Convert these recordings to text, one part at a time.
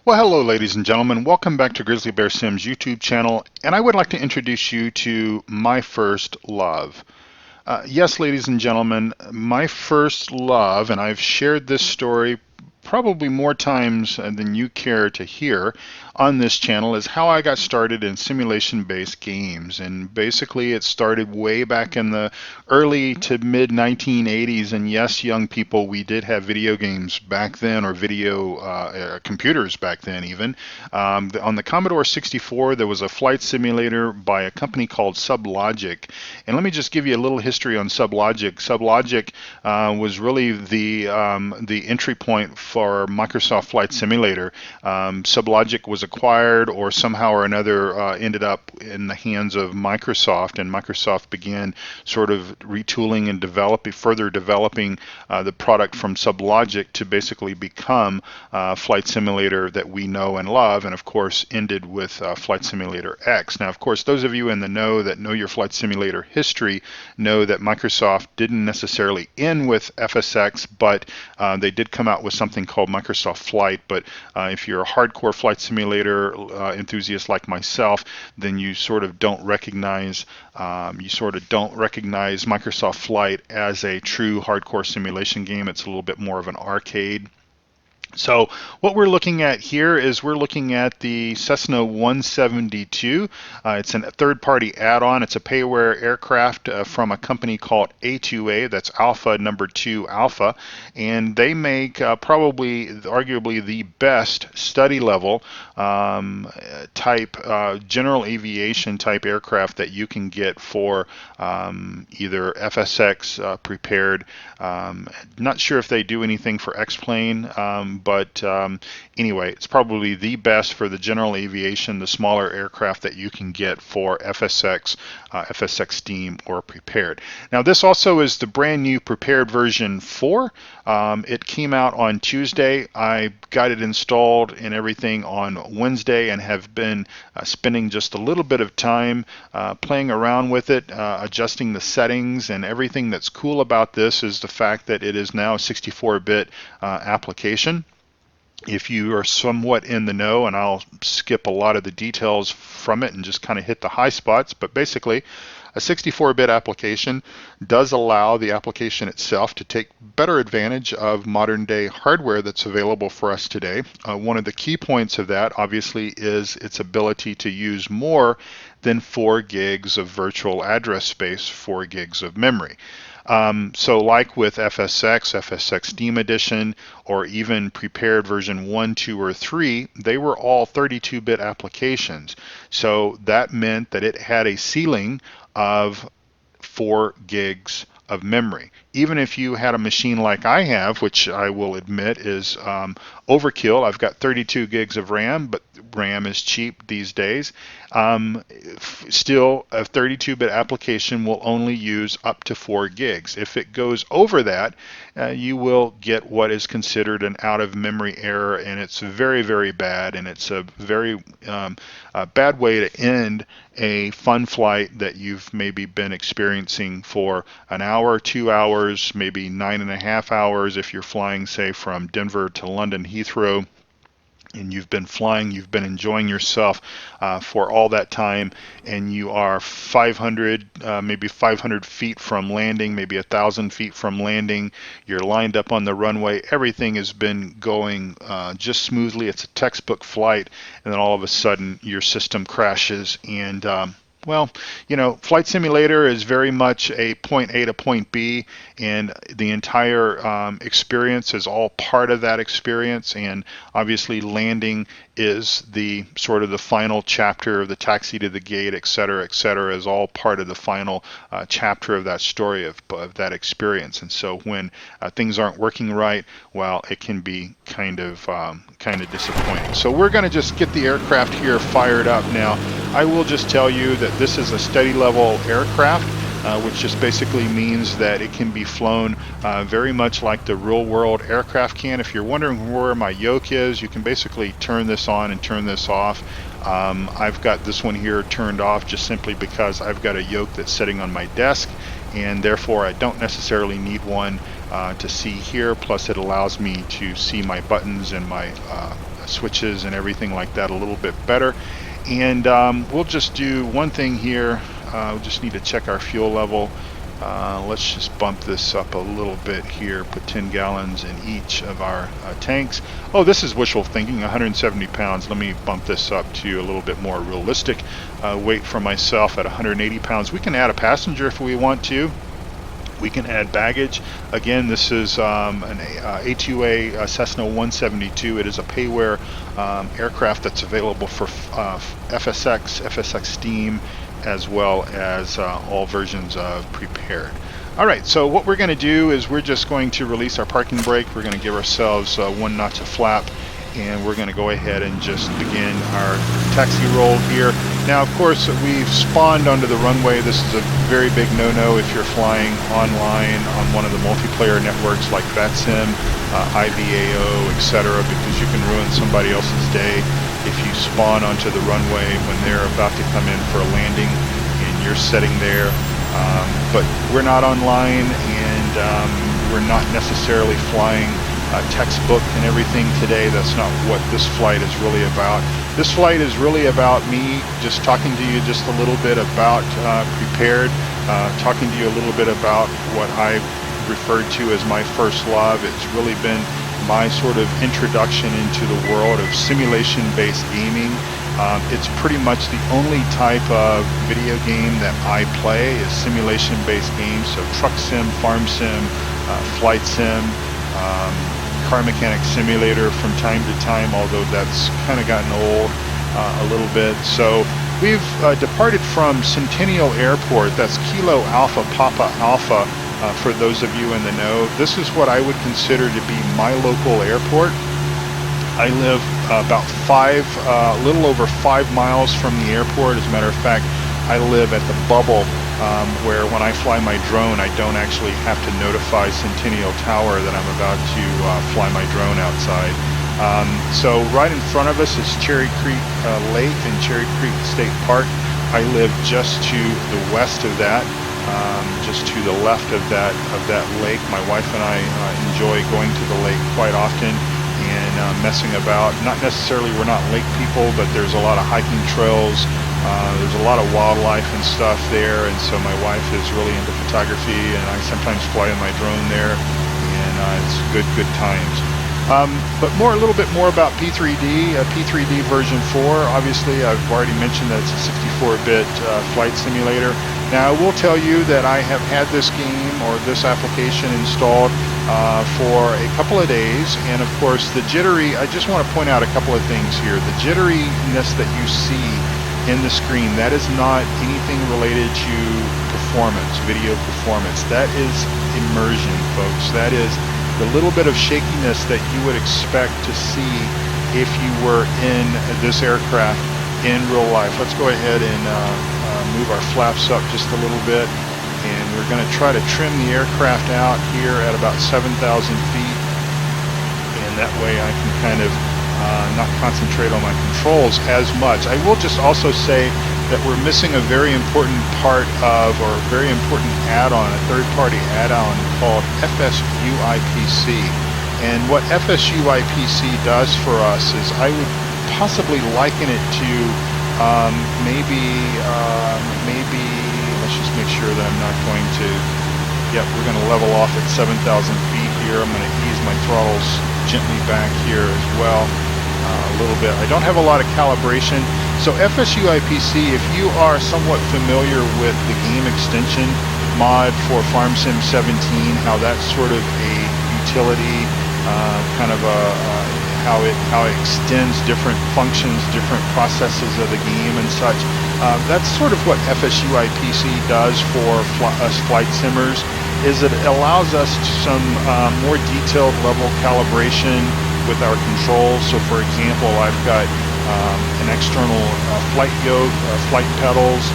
Well, hello, ladies and gentlemen. Welcome back to Grizzly Bear Sims YouTube channel, and I would like to introduce you to my first love. Yes, ladies and gentlemen, my first love, and I've shared this story probably more times than you care to hear on this channel, is how I got started in simulation-based games. And basically it started way back in the early to mid 1980s. And yes, young people, we did have video games back then, or video computers back then even. On the Commodore 64, there was a flight simulator by a company called Sublogic. And let me just give you a little history on Sublogic. Sublogic was really the entry point for Microsoft Flight Simulator. Sublogic was acquired, or somehow or another ended up in the hands of Microsoft, and Microsoft began sort of retooling and further developing the product from Sublogic to basically become Flight Simulator that we know and love, and of course ended with Flight Simulator X. Now, of course, those of you in the know that know your Flight Simulator history know that Microsoft didn't necessarily end with FSX, but they did come out with something called Microsoft Flight. But if you're a hardcore Flight Simulator enthusiast like myself, then you sort of don't recognize Microsoft Flight as a true hardcore simulation game. It's a little bit more of an arcade. So what we're looking at here is we're looking at the Cessna 172. It's a third-party add-on. It's a payware aircraft from a company called A2A. That's Alpha number 2 Alpha. And they make probably, arguably, the best study level type, general aviation type aircraft that you can get for either FSX prepared. Not sure if they do anything for X-Plane, but anyway, it's probably the best for the general aviation, the smaller aircraft that you can get for FSX, FSX Steam, or Prepared. Now, this also is the brand new Prepared version 4. It came out on Tuesday. I got it installed and everything on Wednesday, and have been spending just a little bit of time playing around with it, adjusting the settings, and everything that's cool about this is the fact that it is now a 64-bit application. If you are somewhat in the know, and I'll skip a lot of the details from it and just kind of hit the high spots, but basically a 64-bit application does allow the application itself to take better advantage of modern day hardware that's available for us today. One of the key points of that obviously is its ability to use more than 4 gigs of virtual address space, 4 gigs of memory. So like with FSX, FSX Steam Edition, or even Prepared version 1, 2, or 3, they were all 32-bit applications. So that meant that it had a ceiling of 4 gigs of memory. Even if you had a machine like I have, which I will admit is overkill. I've got 32 gigs of RAM, but RAM is cheap these days. Still, a 32-bit application will only use up to 4 gigs. If it goes over that, you will get what is considered an out-of-memory error, and it's very, very bad, and it's a very bad way to end a fun flight that you've maybe been experiencing for an hour, 2 hours, maybe 9.5 hours if you're flying, say, from Denver to London Heathrow, and you've been flying, you've been enjoying yourself for all that time, and you are 500, maybe 500 feet from landing, maybe 1,000 feet from landing. You're lined up on the runway. Everything has been going just smoothly. It's a textbook flight, and then all of a sudden your system crashes, and well, you know, Flight Simulator is very much a point A to point B, and the entire experience is all part of that experience. And obviously, landing is the sort of the final chapter of the taxi to the gate, et cetera, is all part of the final chapter of that story of that experience. And so when things aren't working right, well, it can be kind of disappointing. So we're going to just get the aircraft here fired up now. I will just tell you that this is a steady level aircraft, which just basically means that it can be flown very much like the real world aircraft can. If you're wondering where my yoke is, you can basically turn this on and turn this off. I've got this one here turned off just simply because I've got a yoke that's sitting on my desk, and therefore I don't necessarily need one to see here. Plus it allows me to see my buttons and my switches and everything like that a little bit better. And we'll just do one thing here. We just need to check our fuel level. Let's just bump this up a little bit here, put 10 gallons in each of our tanks. Oh, this is wishful thinking, 170 pounds. Let me bump this up to a little bit more realistic weight for myself at 180 pounds. We can add a passenger if we want to. We can add baggage. Again, this is an A2A Cessna 172. It is a payware aircraft that's available for FSX, FSX Steam, as well as all versions of Prepared. All right, so what we're going to do is we're just going to release our parking brake. We're going to give ourselves 1 notch of flap, and we're going to go ahead and just begin our taxi roll here. Now, of course, we've spawned onto the runway. This is a very big no-no if you're flying online on one of the multiplayer networks like VATSIM, IVAO, etc., because you can ruin somebody else's day if you spawn onto the runway when they're about to come in for a landing and you're sitting there. But we're not online, and we're not necessarily flying textbook and everything today. That's not what this flight is really about. This flight is really about me just talking to you just a little bit about Prepared, talking to you a little bit about what I referred to as my first love. It's really been my sort of introduction into the world of simulation-based gaming. It's pretty much the only type of video game that I play is simulation-based games. So truck sim, farm sim, flight sim, car mechanic simulator from time to time, although that's kind of gotten old a little bit. So we've departed from Centennial Airport. That's Kilo Alpha Papa Alpha. For those of you in the know, this is what I would consider to be my local airport. I live about a little over 5 miles from the airport. As a matter of fact, I live at the bubble where when I fly my drone, I don't actually have to notify Centennial Tower that I'm about to fly my drone outside. So right in front of us is Cherry Creek Lake and Cherry Creek State Park. I live just to the west of that. Just to the left of that lake. My wife and I enjoy going to the lake quite often and messing about. Not necessarily, we're not lake people, but there's a lot of hiking trails. There's a lot of wildlife and stuff there, and so my wife is really into photography, and I sometimes fly in my drone there, and it's good times. But a little bit more about P3D. P3D version 4. Obviously, I've already mentioned that it's a 64-bit flight simulator. Now, I will tell you that I have had this game or this application installed for a couple of days, and of course, the jittery. I just want to point out a couple of things here. The jitteriness that you see in the screen, that is not anything related to performance, video performance. That is immersion, folks. That is the little bit of shakiness that you would expect to see if you were in this aircraft in real life. Let's go ahead and move our flaps up just a little bit, and we're going to try to trim the aircraft out here at about 7,000 feet, and that way I can kind of not concentrate on my controls as much. I will just also say that we're missing a very important part of, or a very important add-on, a third-party add-on called FSUIPC. And what FSUIPC does for us is, I would possibly liken it to maybe, let's just make sure that I'm not going to, we're going to level off at 7,000 feet here. I'm going to ease my throttles gently back here as well. A little bit. I don't have a lot of calibration. So FSUIPC, if you are somewhat familiar with the game extension mod for FarmSim 17, how that's sort of a utility, kind of how it extends different functions, different processes of the game and such. That's sort of what FSUIPC does for us flight simmers, is it allows us to some more detailed level calibration with our controls. So for example, I've got an external flight yoke, flight pedals.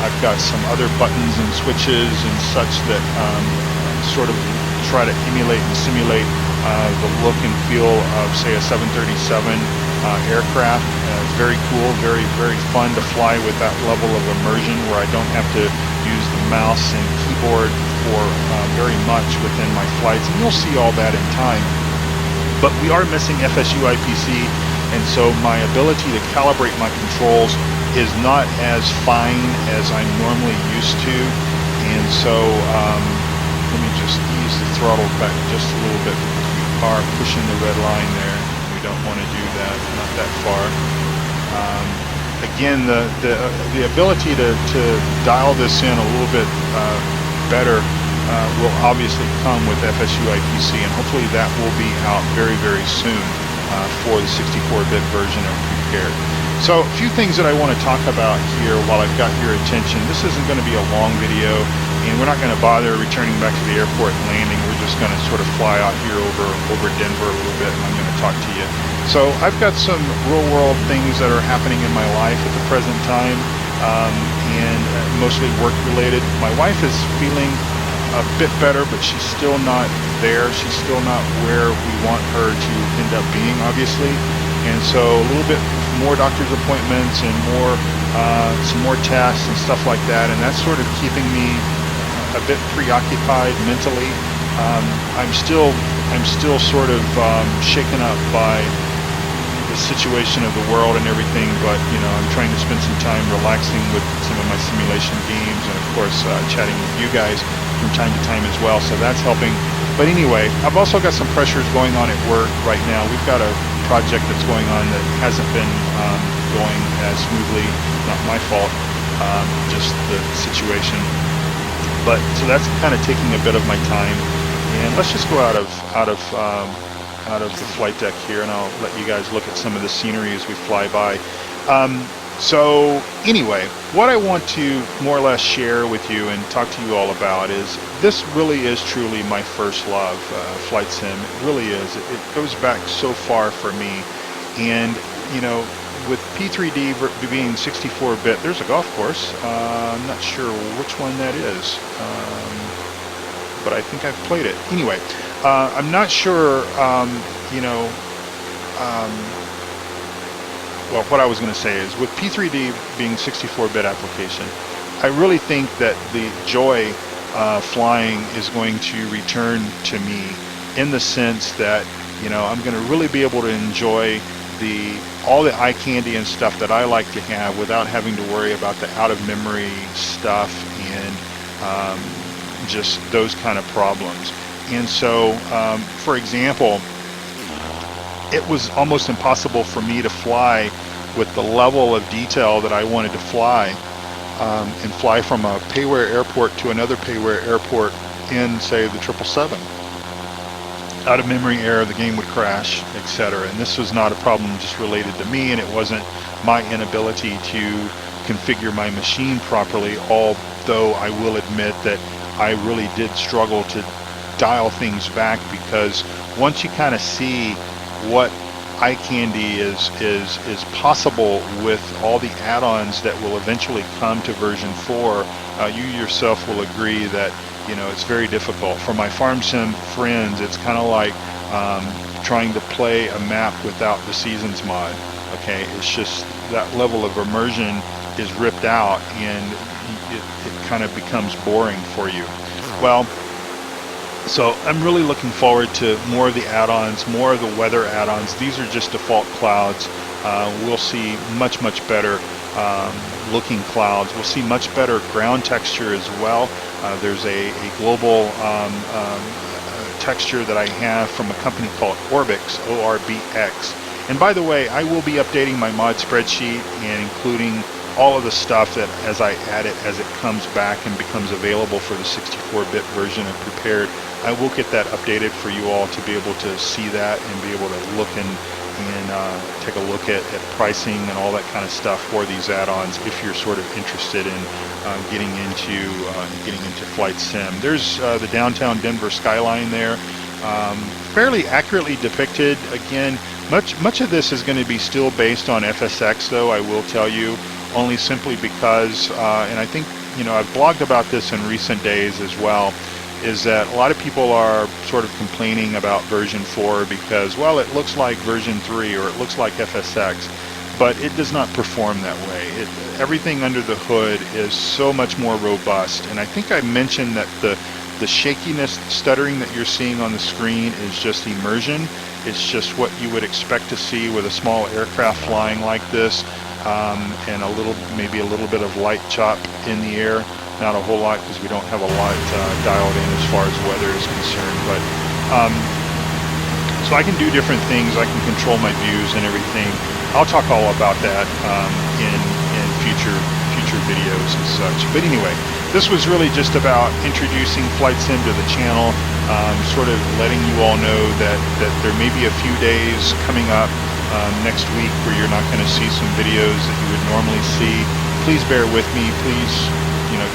I've got some other buttons and switches and such that sort of try to emulate and simulate the look and feel of, say, a 737 aircraft. It's very cool, very fun to fly with that level of immersion where I don't have to use the mouse and keyboard for very much within my flights. And you'll see all that in time. But we are missing FSUIPC and so my ability to calibrate my controls is not as fine as I'm normally used to. And so let me just ease the throttle back just a little bit. We are pushing the red line there. We don't want to do that, not that far. Again, the ability to dial this in a little bit better will obviously come with FSU IPC, and hopefully that will be out very, very soon for the 64-bit version of Prepared. So a few things that I want to talk about here while I've got your attention. This isn't going to be a long video, and we're not going to bother returning back to the airport and landing. We're just going to sort of fly out here over Denver a little bit, and I'm going to talk to you. So I've got some real-world things that are happening in my life at the present time, and mostly work-related. My wife is feeling a bit better, but she's still not there. She's still not where we want her to end up being, obviously. And so a little bit more doctor's appointments and some more tests and stuff like that, and that's sort of keeping me a bit preoccupied mentally. I'm still sort of shaken up by the situation of the world and everything, but I'm trying to spend some time relaxing with some of my simulation games, and of course chatting with you guys from time to time as well, so that's helping. But anyway, I've also got some pressures going on at work right now. We've got a project that's going on that hasn't been going as smoothly. Not my fault, just the situation. But so that's kind of taking a bit of my time. And let's just go out of the flight deck here, and I'll let you guys look at some of the scenery as we fly by. So anyway, what I want to more or less share with you and talk to you all about is this really is truly my first love, flight sim. It really is. It goes back so far for me. And with P3D being 64-bit, there's a golf course. I'm not sure which one that is, but I think I've played it. Anyway, I'm not sure, well, what I was going to say is with P3D being 64-bit application, I really think that the joy flying is going to return to me in the sense that I'm going to really be able to enjoy all the eye candy and stuff that I like to have without having to worry about the out-of-memory stuff and just those kind of problems. And so, for example, it was almost impossible for me to fly with the level of detail that I wanted to fly, and fly from a payware airport to another payware airport in, say, the 777. Out of memory error, the game would crash, etc. And this was not a problem just related to me, and it wasn't my inability to configure my machine properly, although I will admit that I really did struggle to dial things back, because once you kind of see what eye candy is possible with all the add-ons that will eventually come to version 4, you yourself will agree that it's very difficult. For my farm sim friends, it's kind of like trying to play a map without the seasons mod. Okay, it's just that level of immersion is ripped out, and it kind of becomes boring for you. Well, so I'm really looking forward to more of the add-ons, more of the weather add-ons. These are just default clouds. We'll see much better looking clouds. We'll see much better ground texture as well. There's a global texture that I have from a company called Orbx, O-R-B-X. And by the way, I will be updating my mod spreadsheet and including all of the stuff that as I add it, as it comes back and becomes available for the 64-bit version of Prepared. I will get that updated for you all to be able to see that and be able to look and take a look at pricing and all that kind of stuff for these add-ons if you're sort of interested in getting into flight sim. There's the downtown Denver skyline there, fairly accurately depicted. Again, much of this is going to be still based on FSX, though, I will tell you, only simply because, and I think I've blogged about this in recent days as well, is that a lot of people are sort of complaining about version 4 because, well, it looks like version 3 or it looks like FSX, but it does not perform that way. Everything under the hood is so much more robust, and I think I mentioned that the The shakiness, stuttering that you're seeing on the screen is just immersion. It's just what you would expect to see with a small aircraft flying like this, and maybe a little bit of light chop in the air. Not a whole lot because we don't have a lot dialed in as far as weather is concerned. But so I can do different things. I can control my views and everything. I'll talk all about that in future videos and such. But anyway, this was really just about introducing Flight Sim to the channel, sort of letting you all know that there may be a few days coming up next week where you're not going to see some videos that you would normally see. Please bear with me. Please,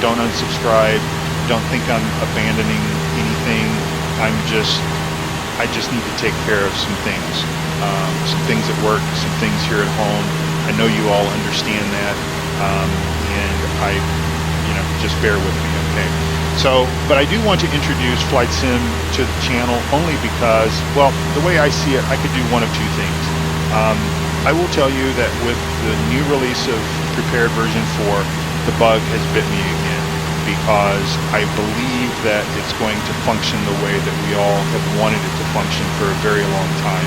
don't unsubscribe. Don't think I'm abandoning anything. I just need to take care of some things at work, some things here at home. I know you all understand that, and just bear with me, okay? So, but I do want to introduce Flight Sim to the channel only because, well, the way I see it, I could do one of two things. I will tell you that with the new release of Prepared version 4, the bug has bit me again, because I believe that it's going to function the way that we all have wanted it to function for a very long time,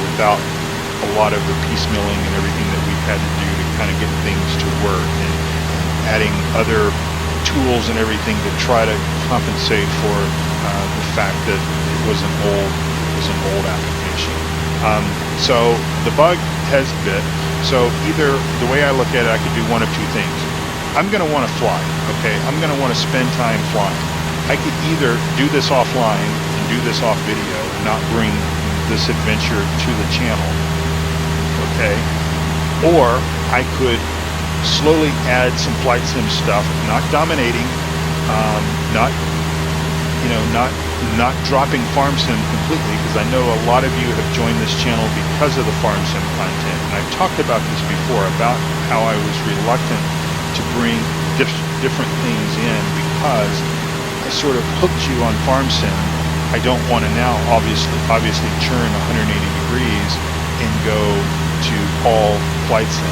without a lot of the piecemealing and everything that we've had to do to kind of get things to work, and adding other tools and everything to try to compensate for the fact that it was an old application. So the bug has bit. So either, the way I look at it, I could do one of two things. I'm going to want to fly, okay? I'm going to want to spend time flying. I could either do this offline and do this off video and not bring this adventure to the channel, okay? Or I could slowly add some Flight Sim stuff, not dominating, not dropping Farm Sim completely, because I know a lot of you have joined this channel because of the Farm Sim content. And I've talked about this before, about how I was reluctant to bring different things in because I sort of hooked you on Farm Sim. I don't want to now obviously churn 180 degrees and go to all Flight Sim.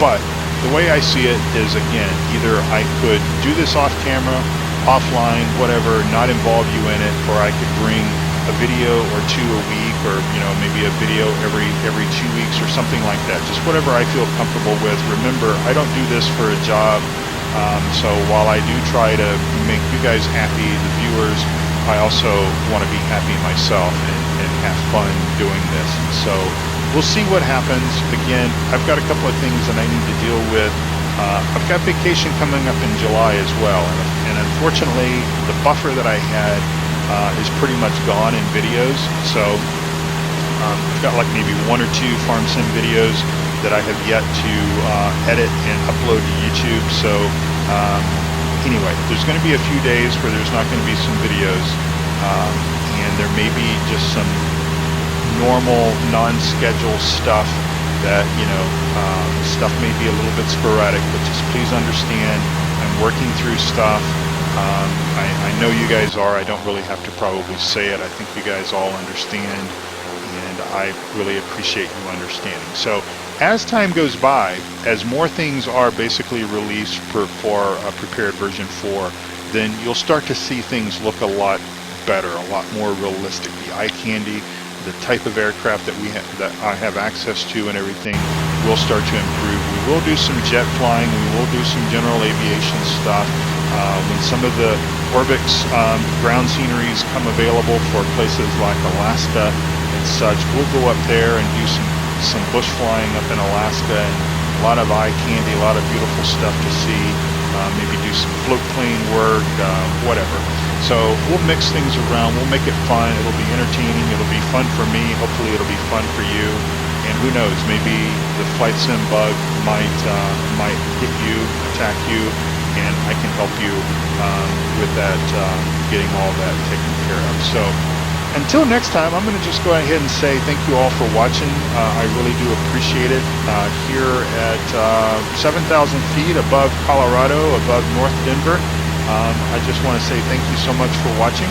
But the way I see it is, again, either I could do this off camera, offline, whatever, not involve you in it, or I could bring a video or two a week, or maybe a video every 2 weeks or something like that. Just whatever I feel comfortable with. Remember, I don't do this for a job, so while I do try to make you guys happy, the viewers, I also want to be happy myself and have fun doing this. So we'll see what happens. Again, I've got a couple of things that I need to deal with. I've got vacation coming up in July as well, and unfortunately the buffer that I had is pretty much gone in videos. So I've got like maybe one or two Farm Sim videos that I have yet to edit and upload to YouTube. So anyway, there's going to be a few days where there's not going to be some videos, and there may be just some normal non-schedule stuff that stuff may be a little bit sporadic, but just please understand I'm working through stuff. I know you guys are. I don't really have to probably say it. I think you guys all understand, and I really appreciate you understanding. So as time goes by, as more things are basically released for Prepared version 4, then you'll start to see things look a lot better, a lot more realistic. The eye candy, the type of aircraft that I have access to and everything will start to improve. We will do some jet flying. We will do some general aviation stuff. When some of the Orbx ground sceneries come available for places like Alaska and such, we'll go up there and do some bush flying up in Alaska, and a lot of eye candy, a lot of beautiful stuff to see. Maybe do some float plane work, whatever. So we'll mix things around. We'll make it fun. It'll be entertaining. It'll be fun for me. Hopefully it'll be fun for you. And who knows, maybe the Flight Sim bug might hit you, attack you, and I can help you with that, getting all that taken care of. So until next time, I'm going to just go ahead and say thank you all for watching. I really do appreciate it. Here at 7,000 feet above Colorado, above North Denver, I just want to say thank you so much for watching,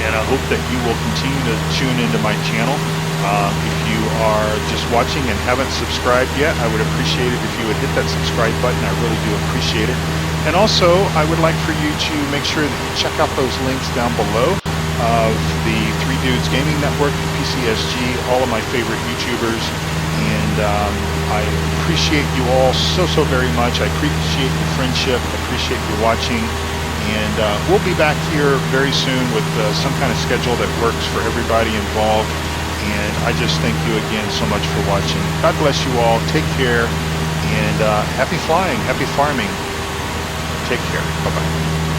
and I hope that you will continue to tune into my channel. If you are just watching and haven't subscribed yet, I would appreciate it if you would hit that subscribe button. I really do appreciate it. And also, I would like for you to make sure that you check out those links down below of the Three Dudes Gaming Network, PCSG, all of my favorite YouTubers. And I appreciate you all so very much. I appreciate your friendship. I appreciate you watching. And we'll be back here very soon with some kind of schedule that works for everybody involved. And I just thank you again so much for watching. God bless you all. Take care. And happy flying. Happy farming. Take care. Bye-bye.